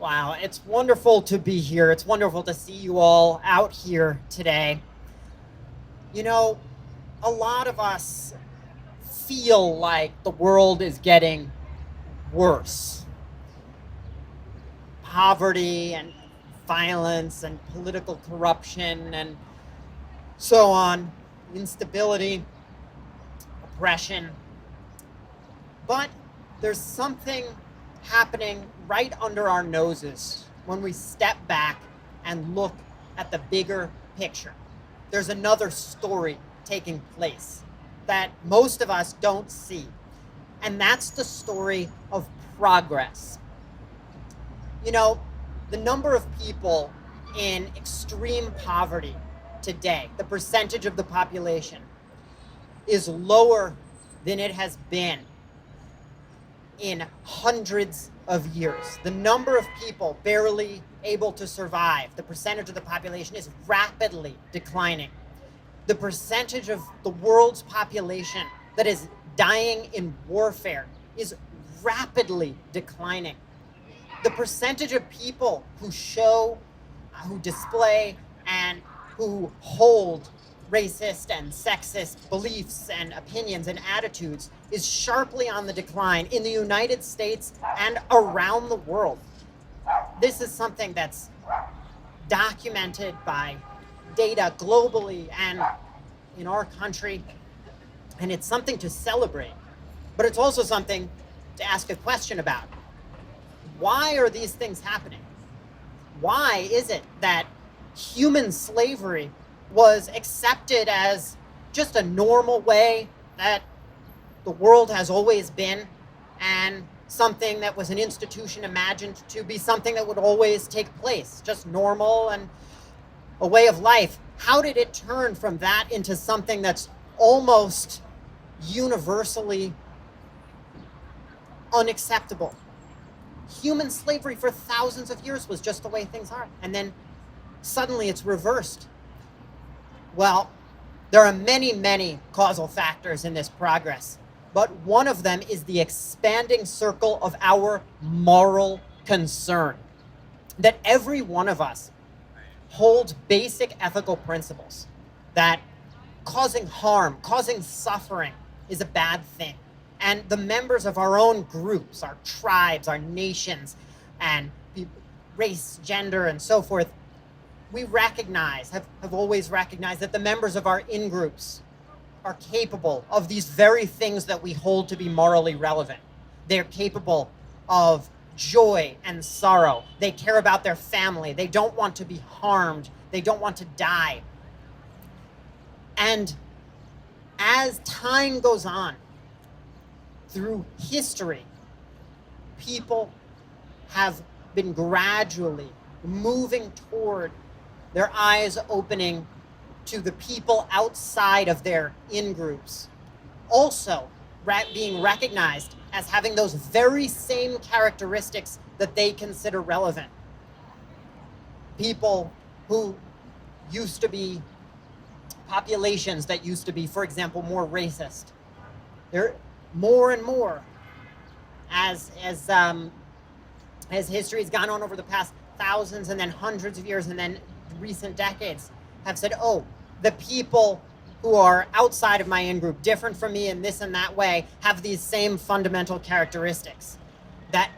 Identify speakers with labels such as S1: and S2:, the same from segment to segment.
S1: Wow, it's wonderful to be here. It's wonderful to see you all out here today. You know, a lot of us feel like the world is getting worse. Poverty and violence and political corruption and so on, instability, oppression. But there's something happening right under our noses when we step back and look at the bigger picture. There's another story taking place that most of us don't see, and that's the story of progress. You know, the number of people in extreme poverty today, the percentage of the population, is lower than it has been in hundreds of years. The number of people barely able to survive, the percentage of the population, is rapidly declining. The percentage of the world's population that is dying in warfare is rapidly declining. The percentage of people who display and who hold racist and sexist beliefs and opinions and attitudes is sharply on the decline in the United States and around the world. This is something that's documented by data globally and in our country, and it's something to celebrate. But it's also something to ask a question about. Why are these things happening? Why is it that human slavery was accepted as just a normal way that the world has always been, and something that was an institution imagined to be something that would always take place, just normal and a way of life? How did it turn from that into something that's almost universally unacceptable? Human slavery for thousands of years was just the way things are, and then suddenly it's reversed. Well, there are many, many causal factors in this progress, but one of them is the expanding circle of our moral concern. That every one of us holds basic ethical principles that causing harm, causing suffering is a bad thing. And the members of our own groups, our tribes, our nations, and race, gender, and so forth, we recognize, have always recognized that the members of our in-groups are capable of these very things that we hold to be morally relevant. They're capable of joy and sorrow. They care about their family. They don't want to be harmed. They don't want to die. And as time goes on, through history, people have been gradually moving toward their eyes opening to the people outside of their in-groups, also being recognized as having those very same characteristics that they consider relevant. People who used to be populations that used to be, for example, more racist. They're more and more as history has gone on over the past thousands and then hundreds of years and then recent decades, have said, oh, the people who are outside of my in-group, different from me in this and that way, have these same fundamental characteristics that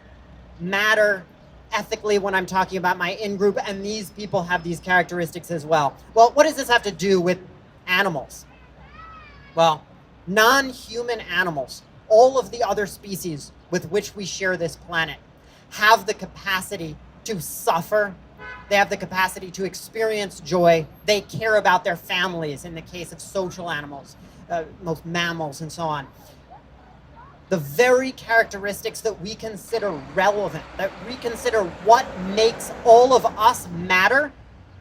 S1: matter ethically when I'm talking about my in-group, and these people have these characteristics as well. Well, what does this have to do with animals? Well, non-human animals, all of the other species with which we share this planet, have the capacity to suffer. They have the capacity to experience joy. They care about their families in the case of social animals, most mammals and so on. The very characteristics that we consider relevant, that we consider what makes all of us matter,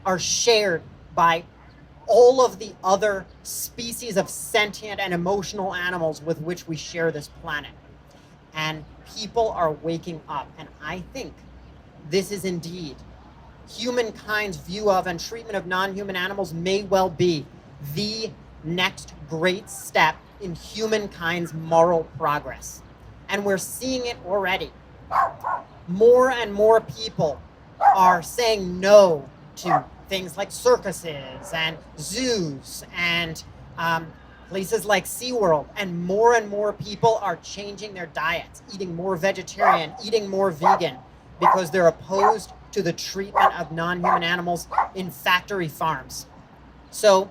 S1: are shared by all of the other species of sentient and emotional animals with which we share this planet. And people are waking up, and I think this is indeed humankind's view of and treatment of non-human animals may well be the next great step in humankind's moral progress. And we're seeing it already. more and more people are saying no to things like circuses and zoos and places like SeaWorld, and more people are changing their diets, eating more vegetarian, eating more vegan, because they're opposed to the treatment of non-human animals in factory farms. So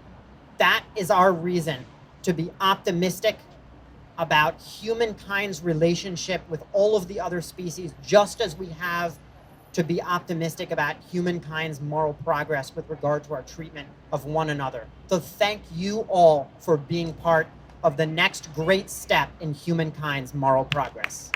S1: that is our reason to be optimistic about humankind's relationship with all of the other species, just as we have to be optimistic about humankind's moral progress with regard to our treatment of one another. So thank you all for being part of the next great step in humankind's moral progress.